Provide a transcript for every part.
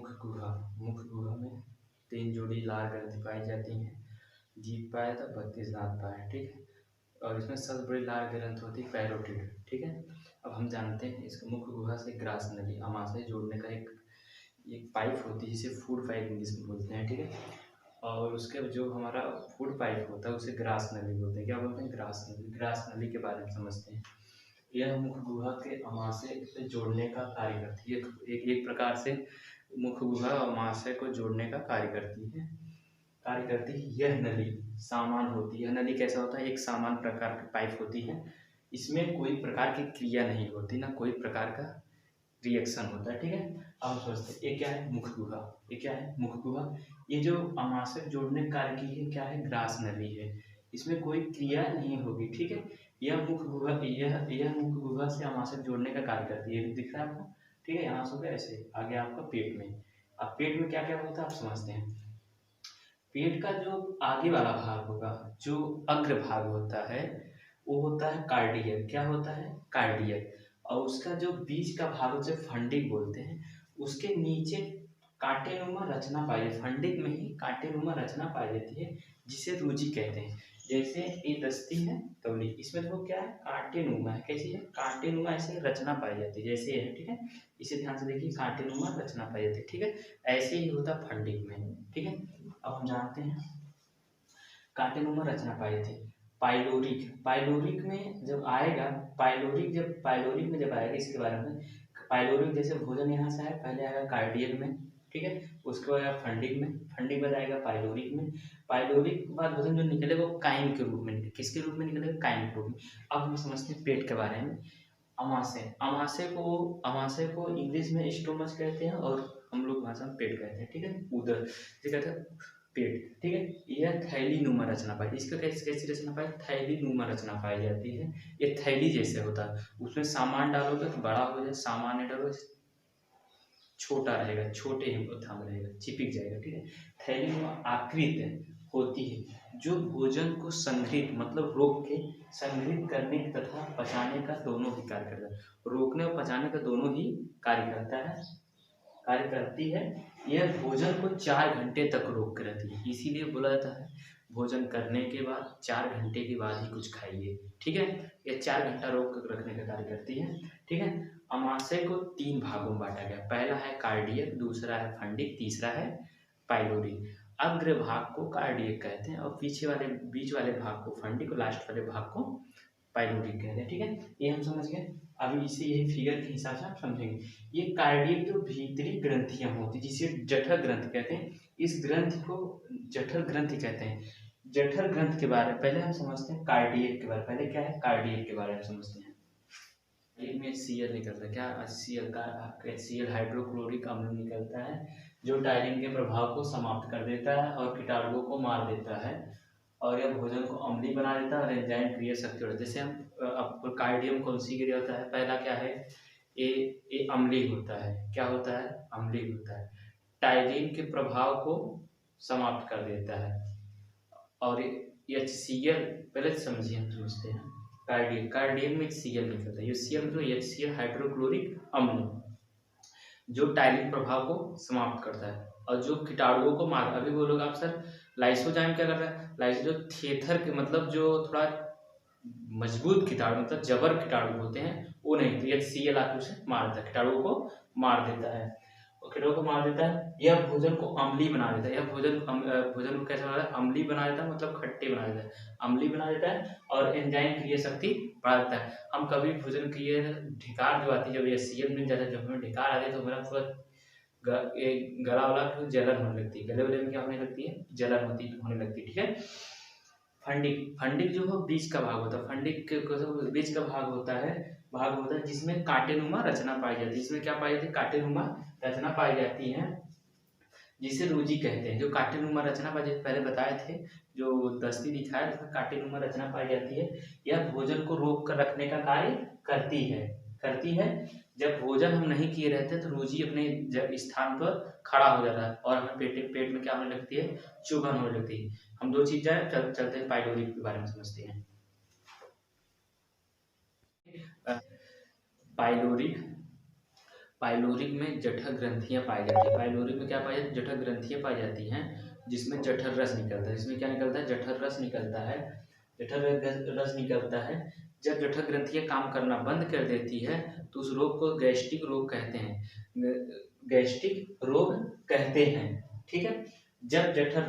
मुख्य गुहा में 3 जोड़ी लाल ग्रंथि पाई जाती हैं। जीभ पाया था 32 दांत पाए, ठीक है। और इसमें सबसे बड़ी लाल ग्रंथि होती है पैरोटिड, ठीक है। अब हम जानते हैं इसका मुख्य गुहा से ग्रास नली आमाशय जोड़ने का एक पाइप होती है जिसे फूड पाइप इंग्लिश में बोलते हैं, ठीक है। और उसके जो हमारा फूड पाइप होता है उसे ग्रास नली बोलते हैं। क्या बोलते हैं? ग्रास नली। ग्रास नली के बारे में समझते हैं। यह मुख्य गुहा के अमाशय से जोड़ने का कार्य करती है। एक प्रकार से मुख्य गुहा अमाशय को जोड़ने का कार्य करती है। यह नली सामान होती है। यह नली कैसा होता है? एक सामान प्रकार की पाइप होती है। इसमें कोई प्रकार की क्रिया नहीं होती, ना कोई प्रकार का रिएक्शन होता है, ठीक है। अब हम सोचते हैं ये क्या है? मुख्य गुहा। ये क्या है? मुख्य गुहा। ये जो अमाशय जोड़ने कार्य की है क्या है? ग्रास नली है। इसमें कोई क्रिया नहीं होगी, ठीक है। यह मुख्य गुहा से आमाशय जोड़ने का कार्य करती है। दिख रहा है आपको? ठीक है। यहाँ से होगा ऐसे आगे आपका पेट में। अब पेट में क्या क्या होता है आप समझते हैं। पेट का जो आगे वाला भाग होगा, जो अग्र भाग होता है, वो होता है कार्डियक। क्या होता है? कार्डियक। और उसका जो बीच का भाग उसे फंडिक बोलते हैं। उसके नीचे कांटेनुमा रचना पाई जाती है। फंडिक में ही कांटेनुमा रचना पाई जाती है जिसे रूजी कहते हैं। जैसे ये दस्ती है तवली, इसमें देखो क्या है? कांटेनुमा है। कैसी है? कांटेनुमा ऐसे रचना पाई जाती है जैसे है, ठीक है। इसे ध्यान से देखिए, कांटेनुमा रचना पाई जाती है, ठीक है। ऐसे ही होता फंडिक में, ठीक है। अब हम जानते हैं कांटेनुमा रचना पाई जाती है। पाइलोरिक में जब आएगा, पाइलोरिक में जब आएगा इसके बारे में, पाइलोरिक जैसे भोजन यहाँ से है, पहले आएगा कार्डियक में, ठीक है। उसके बाद फंडिक में, फंडिक बाद आएगा पाइलोरिक में। पाइलोरिक के बाद भोजन जो निकलेगा वो काइम के रूप में निकलेगा। किसके रूप में निकलेगा? काइम के रूप में। अब हम समझते हैं पेट के बारे में। अमाशय को इंग्लिश में स्टोमच कहते हैं और हम लोग भाषा में पेट कहते हैं, ठीक है। उदर जिसे कहते हैं पेट, ठीक है। यह थैली नुमा रचना पाई, इसका कैसी रचना पाई? थैली नुमा रचना पाई जाती है। ये थैली जैसे होता है। उसमें सामान डालोगे तो बड़ा हो जाए, सामान नहीं डालोगे छोटा रहेगा, छोटे ही थाम रहेगा, चिपक जाएगा, ठीक है। थैली नुमा आकृत होती है जो भोजन को संग्रहित मतलब रोक के संग्रहित करने तथा पचाने का दोनों ही कार्य करता है। रोकने और पचाने का दोनों ही कार्य करती है। यह भोजन को 4 घंटे तक रोक कर रहती है। इसीलिए बोला जाता है भोजन करने के बाद 4 घंटे के बाद ही कुछ खाइए, ठीक है। यह 4 घंटा रोक कर रखने का कार्य करती है, ठीक है। अमाशय को 3 भागों में बांटा गया। पहला है कार्डियक, दूसरा है फंडिक, तीसरा है पाइलोरिक। अग्र भाग को कार्डियक कहते हैं और बीच वाले भाग को फंडिक और लास्ट वाले भाग को पाइलोरिक कहते हैं, ठीक है। ये हम समझ गए। अभी इसे यही फिगर के हिसाब से आप समझेंगे। ये कार्डियक जो भीतरी ग्रंथियां होती है जिसे जठर ग्रंथि कहते हैं, इस ग्रंथि को जठर ग्रंथि कहते हैं। जठर ग्रंथि के बारे में पहले हम समझते हैं कार्डियक के बारे में। पहले क्या है? कार्डियक के बारे में समझते हैं। में HCl निकलता है। क्या? HCl हाइड्रोक्लोरिक अम्ल निकलता है जो टायरिन के प्रभाव को समाप्त कर देता है और कीटाणुओं को मार देता है और यह भोजन को अम्लीय बना देता है और एंजाइम क्रिया शक्ति होती है। जैसे हम अब कार्डियम कौन सी क्रिया होता है? पहला क्या है? ये अम्लीय होता है। क्या होता है? अम्लीय होता है। टायरिन के प्रभाव को समाप्त कर देता है और HCl पहले समझिए, हम समझते हैं। कार्डियम में HCl निकलता है। HCl मतलब HCl हाइड्रोक्लोरिक अम्ल जो टायरिन प्रभाव को समाप्त करता है और जो कीटाणुओं को मार। अभी बोलोगे आप सर लाइसोजाइम क्या कर रहा है? लाइसो जो थेथर के मतलब जो थोड़ा मजबूत कीटाणु मतलब जबर कीटाणु होते हैं वो नहीं, तो HCl आकर उसे मार देता है, कीटाणुओं को मार देता है और कीटाणुओं को मार देता है। यह भोजन को अम्लीय बना देता है। यह भोजन को कैसा बना देता है? अम्लीय बना देता है, मतलब खट्टे बना देता है, अम्लीय बना देता है और एंजाइम क्रिया शक्ति बढ़ा देता है। हम कभी भोजन किए ढिकार जो आती है, जब HCl मिल जाता है, जब हमें ढिकार आती है तो मेरा थोड़ा गला वाला जलन होने लगती है, गले वाले में क्या होने लगती है? जलन होने लगती है, ठीक है। फंडिक जो है बीच का भाग होता है। फंडिक के बीच का भाग होता है जिसमें कांटेनुमा रचना पाई जाती है। इसमें क्या पाई जाती है? कांटेनुमा रचना पाई जाती है जिसे रूजी कहते हैं। जो कांटेनुमा रचना पाई जाती है पहले बताए थे, जो दस्ती दिखाया उसमें कांटेनुमा रचना पाई जाती है। यह भोजन को रोक कर रखने का कार्य करती है। जब भोजन हम नहीं किए रहते तो रूजी अपने स्थान पर खड़ा हो जाता है और हमें पेट में क्या होने लगती है? चुभन होने लगती है। हम 2 चीज चलते हैं पाइलोरिक के बारे में समझते हैं। पाइलोरिक पाइलोरिक में जठर ग्रंथियां पाई जाती है। पाइलोरिक में क्या पाई जाती है? जठर ग्रंथियां पाई जाती हैं, जिसमें जठर रस निकलता है। इसमें क्या निकलता है? जठर रस निकलता है। जठर रस निकलता है। जब जठर ग्रंथियां काम करना बंद कर देती है तो उस रोग को गैस्ट्रिक रोग कहते हैं। गैस्ट्रिक रोग कहते हैं, ठीक है। जब जठर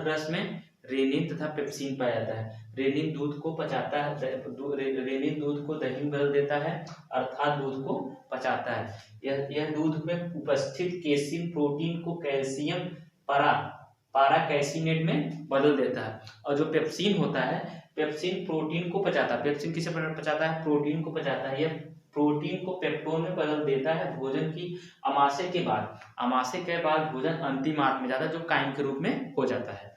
रस में रेनिन तथा पेप्सिन पाया जाता है। रेनिन दूध को पचाता है, रेनिन दूध को दही में बदल देता है, अर्थात दूध को पचाता है। यह दूध में उपस्थित केसिन प्रोटीन को कैल्शियम पारा कैसिनेट में बदल देता है। और जो पेप्सिन होता है, पेप्सिन प्रोटीन को पचाता है। पेप्सिन किसे पचाता है? प्रोटीन को पचाता है। यह प्रोटीन को पेप्टोन में बदल देता है भोजन की अमाशय के बाद भोजन अंतिम आंत में जाता है, जो काइम के रूप में हो जाता है।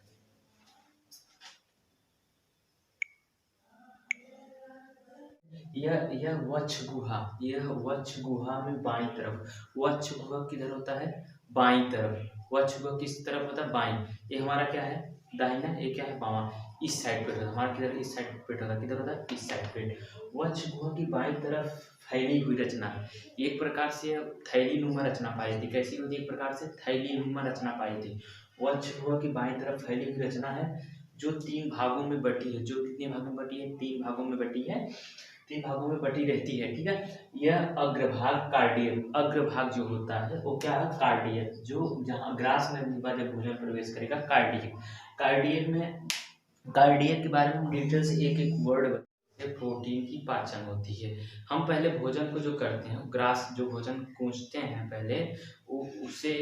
यह वक्ष गुहा में बाईं तरफ, वक्ष गुहा किधर होता है? बाईं तरफ। वक्ष गुहा किस तरफ होता है? बाईं। ये हमारा क्या है? दाहिना। ये क्या है? बावां। इस साइड पे हमारा किधर? इस साइड पेट होता है। किधर होता है? इस साइड पेट। वक्ष गुहा की बाईं तरफ फैली हुई रचना है। एक प्रकार से थैली नुमा रचना पाई थी। कैसी होती है? एक प्रकार से थैली नुमा रचना पाई थी। वक्ष गुहा की बाईं तरफ फैली हुई रचना है, जो 3 भागों में बटी है। जो कितने भागों में बटी है? 3 भागों में बटी है। 3 भागों में बटी रहती है, ठीक है। यह अग्रभाग कार्डियक, अग्रभाग जो होता है वो क्या है? कार्डियक। जो जहाँ ग्रास में जब भोजन प्रवेश करेगा, कार्डियक। कार्डियक के बारे में डिटेल से एक एक वर्ड प्रोटीन की पाचन होती है। हम पहले भोजन को जो करते हैं, ग्रास जो भोजन कूचते हैं पहले, उसे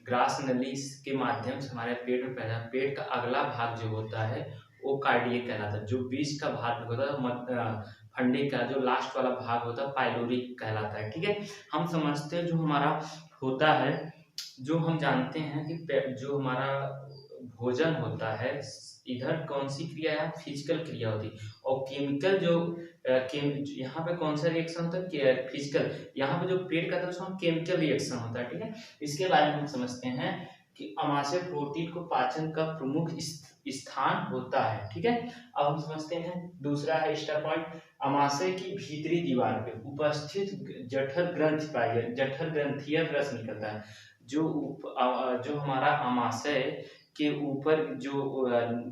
ग्रास नली के माध्यम से हमारे पेट में पैदा, पेट का अगला भाग जो होता है वो कार्डियक कहलाता है। जो बीच का भाग होता है, फंडे का जो लास्ट वाला भाग होता है, पाइलोरिक कहलाता है, ठीक है। हम समझते हैं जो हमारा होता है, जो हम जानते हैं कि जो हमारा भोजन होता है, इधर कौन सी क्रिया है? फिजिकल क्रिया होती है। और केमिकल जो यहाँ पे कौन सा रिएक्शन होता है? फिजिकल। यहाँ पे जो पेट का था केमिकल रिएक्शन होता है, ठीक है। इसके बारे में हम समझते हैं कि अमाशय प्रोटीन को पाचन का प्रमुख स्थान होता है, ठीक है। अब हम समझते हैं दूसरा है स्टेप पॉइंट, अमाशय की भीतरी दीवार पे उपस्थित जठर ग्रंथि पाई है। जठर ग्रंथीय रस निकलता है। जो हमारा अमाशय के ऊपर जो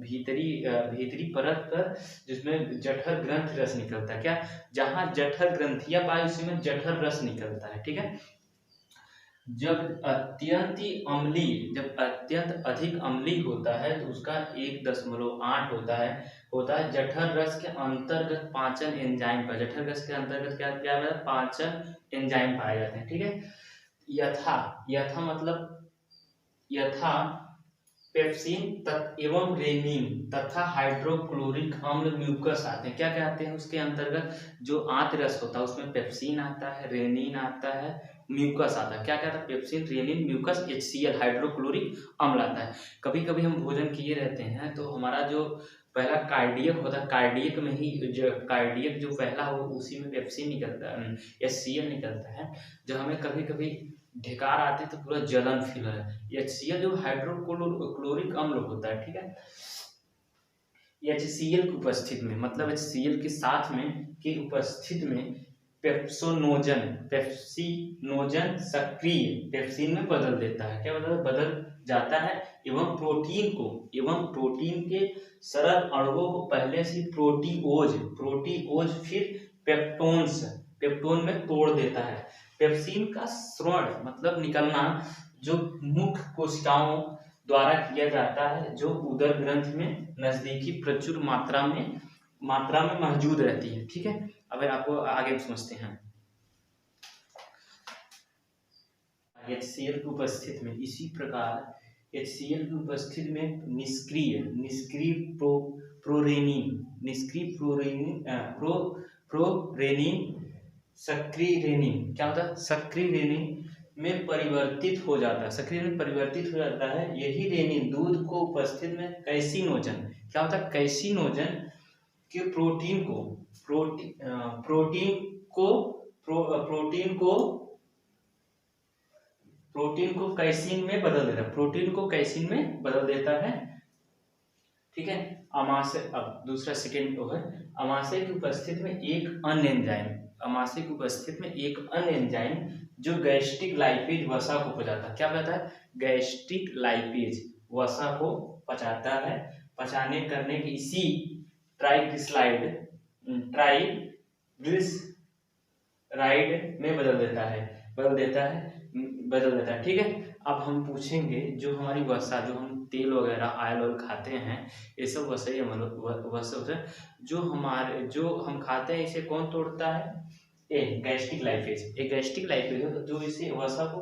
भीतरी परत पर जिसमें जठर ग्रंथ रस निकलता है, क्या? जहां जठर ग्रंथियां पाई उसी में जठर रस निकलता है, ठीक है। जब अत्यंत अधिक अम्लीय होता है तो उसका 1.8 होता है जठर रस के अंतर्गत पाचन एंजाइम पर। जठर रस के अंतर्गत क्या क्या है? पाचन एंजाइम पाए जाते हैं, ठीक है। यथा पेप्सिन एवं रेनिन तथा हाइड्रोक्लोरिक अम्ल म्यूकस आते हैं। क्या क्या आते हैं उसके अंतर्गत? जो आंत रस होता है उसमें पेप्सिन आता है, रेनिन आता है, म्यूकस आता है। क्या क्या आता है? Pepsin, rennin, mucus, HCl hydrochloric अम्ल आता है। कभी कभी हम भोजन किए रहते हैं तो हमारा जो पहला कार्डियक होता है, कार्डियक में ही कार्डियक जो पहला हो उसी में पेप्सिन निकलता है, HCl निकलता है। जब हमें कभी कभी ढेकार आते तो पूरा जलन फील है। HCl जो हाइड्रोक्लोरिक अम्ल होता है, ठीक है। HCl की उपस्थित में, मतलब HCl के साथ में की उपस्थित में पेप्सिनोजन सक्रिय पेप्सिन में बदल देता है। क्या बदल जाता है? एवं प्रोटीन के सरल अणुओं को पहले से प्रोटीओज फिर पेप्टोन में तोड़ देता है। पेप्सिन का स्रवण मतलब निकलना जो मुख्य कोशिकाओं द्वारा किया जाता है, जो उदर ग्रंथ में नजदीकी प्रचुर मात्रा में मौजूद रहती है, ठीक है। अब आपको आगे समझते हैं। HCl की उपस्थिति में इसी प्रकार HCl की उपस्थिति में निष्क्रिय प्रोरेनिन सक्रिय रेनिन, क्या होता है? सक्रिय रेनिन में परिवर्तित हो जाता है। यही रेनिन दूध को उपस्थित में कैसिनोजन, क्या होता है? कैसिनोजन के प्रोटीन को कैसिन में बदल देता है, ठीक है। अमाशय, अब दूसरा सेकेंड है अमाशय की उपस्थिति में एक अन्य एंजाइम जो गैस्ट्रिक लाइपेज वसा को पचाता है। क्या पचाता है? गैस्ट्रिक लाइपेज वसा को पचाता है। पचाने करने की इसी ट्राइग्लिसराइड में बदल देता है। ठीक है। अब हम पूछेंगे जो हमारी वसा, जो हम तेल वगैरह ऑयल खाते हैं, ये सब वसा ही वसा जो हम खाते हैं, इसे कौन तोड़ता है? Gastric lipase. एक गैस्ट्रिक लाइपेज है जो इसे वसा को